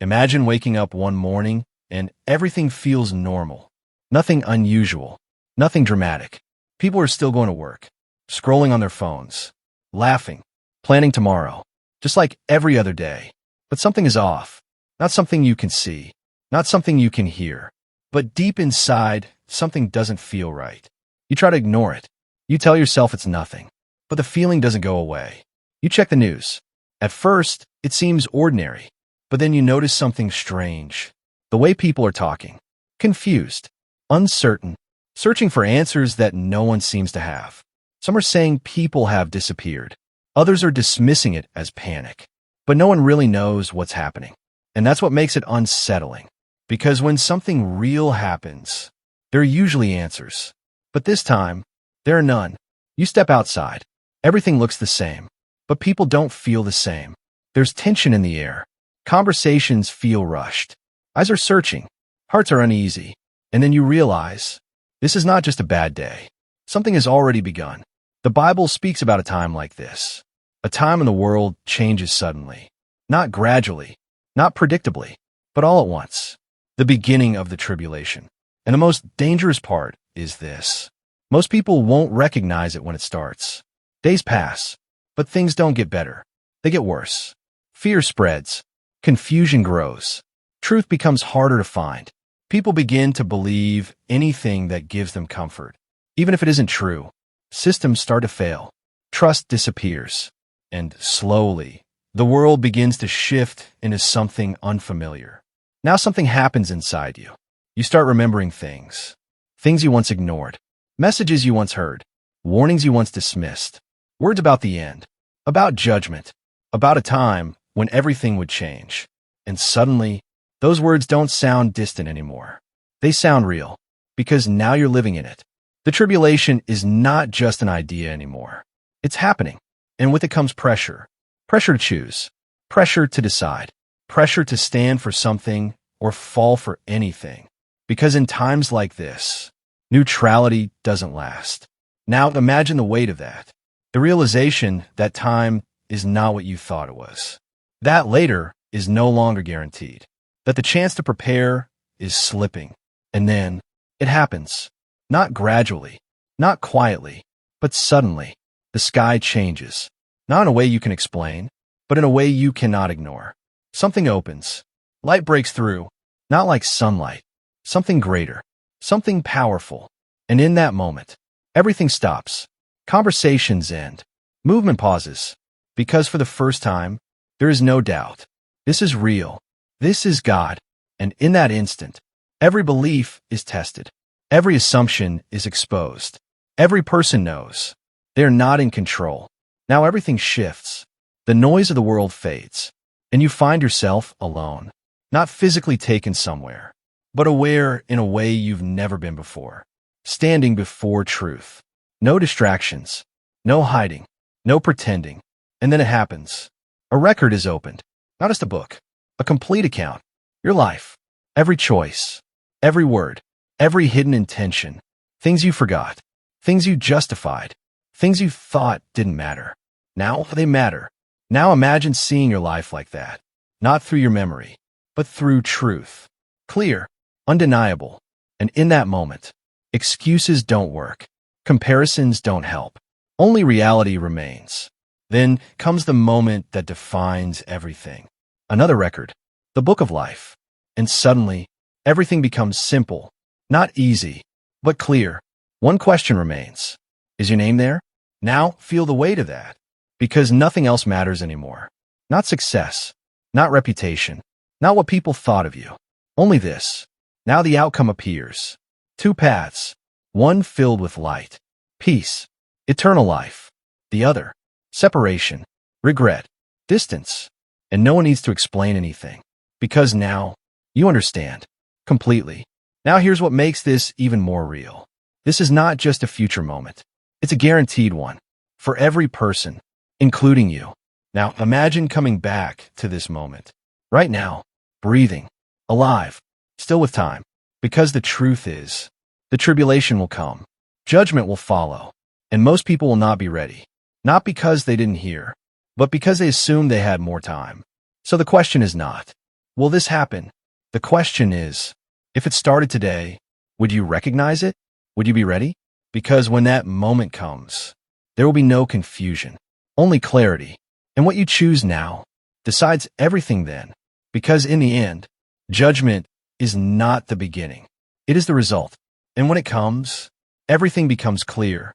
Imagine waking up one morning and everything feels normal. Nothing unusual. Nothing dramatic. People are still going to work, scrolling on their phones, laughing, planning tomorrow, just like every other day. But something is off. Not something you can see, not something you can hear, but deep inside, something doesn't feel right. You try to ignore it. You tell yourself it's nothing, but the feeling doesn't go away. You check the news. At first, it seems ordinary, but then you notice something strange. The way people are talking. Confused, uncertain, searching for answers that no one seems to have. Some are saying people have disappeared. Others are dismissing it as panic. But no one really knows what's happening. And that's what makes it unsettling. Because when something real happens, there are usually answers. But this time, there are none. You step outside. Everything looks the same. But people don't feel the same. There's tension in the air. Conversations feel rushed. Eyes are searching. Hearts are uneasy. And then you realize, this is not just a bad day. Something has already begun. The Bible speaks about a time like this. A time when the world changes suddenly. Not gradually, not predictably, but all at once. The beginning of the tribulation. And the most dangerous part is this. Most people won't recognize it when it starts. Days pass, but things don't get better. They get worse. Fear spreads. Confusion grows. Truth becomes harder to find. People begin to believe anything that gives them comfort. Even if it isn't true, systems start to fail. Trust disappears. And slowly, the world begins to shift into something unfamiliar. Now something happens inside you. You start remembering things. Things you once ignored. Messages you once heard. Warnings you once dismissed. Words about the end. About judgment. About a time when everything would change. And suddenly, those words don't sound distant anymore. They sound real. Because now you're living in it. The tribulation is not just an idea anymore. It's happening. And with it comes pressure. Pressure to choose. Pressure to decide. Pressure to stand for something or fall for anything. Because in times like this, neutrality doesn't last. Now imagine the weight of that. The realization that time is not what you thought it was. That later is no longer guaranteed. That the chance to prepare is slipping. And then it happens. Not gradually, not quietly, but suddenly. The sky changes. Not in a way you can explain, but in a way you cannot ignore. Something opens. Light breaks through. Not like sunlight. Something greater. Something powerful. And in that moment, everything stops. Conversations end. Movement pauses. Because for the first time, there is no doubt. This is real. This is God. And in that instant, every belief is tested. Every assumption is exposed. Every person knows. They're not in control. Now everything shifts. The noise of the world fades. And you find yourself alone. Not physically taken somewhere, but aware in a way you've never been before. Standing before truth. No distractions. No hiding. No pretending. And then it happens. A record is opened. Not just a book. A complete account. Your life. Every choice. Every word. Every hidden intention. Things you forgot. Things you justified. Things you thought didn't matter. Now they matter. Now imagine seeing your life like that. Not through your memory, but through truth. Clear, undeniable. And in that moment, excuses don't work. Comparisons don't help. Only reality remains. Then comes the moment that defines everything. Another record, the book of life. And suddenly, everything becomes simple. Not easy, but clear. One question remains. Is your name there? Now feel the weight of that. Because nothing else matters anymore. Not success. Not reputation. Not what people thought of you. Only this. Now the outcome appears. Two paths. One filled with light. Peace. Eternal life. The other. Separation. Regret. Distance. And no one needs to explain anything. Because now, you understand. Completely. Now here's what makes this even more real. This is not just a future moment. It's a guaranteed one. For every person, including you. Now imagine coming back to this moment. Right now. Breathing. Alive. Still with time. Because the truth is, the tribulation will come. Judgment will follow. And most people will not be ready. Not because they didn't hear, but because they assumed they had more time. So the question is not, Will this happen? The question is, if it started today, would you recognize it? Would you be ready? Because when that moment comes, there will be no confusion, only clarity. And what you choose now decides everything then. Because in the end, judgment is not the beginning. It is the result. And when it comes, everything becomes clear.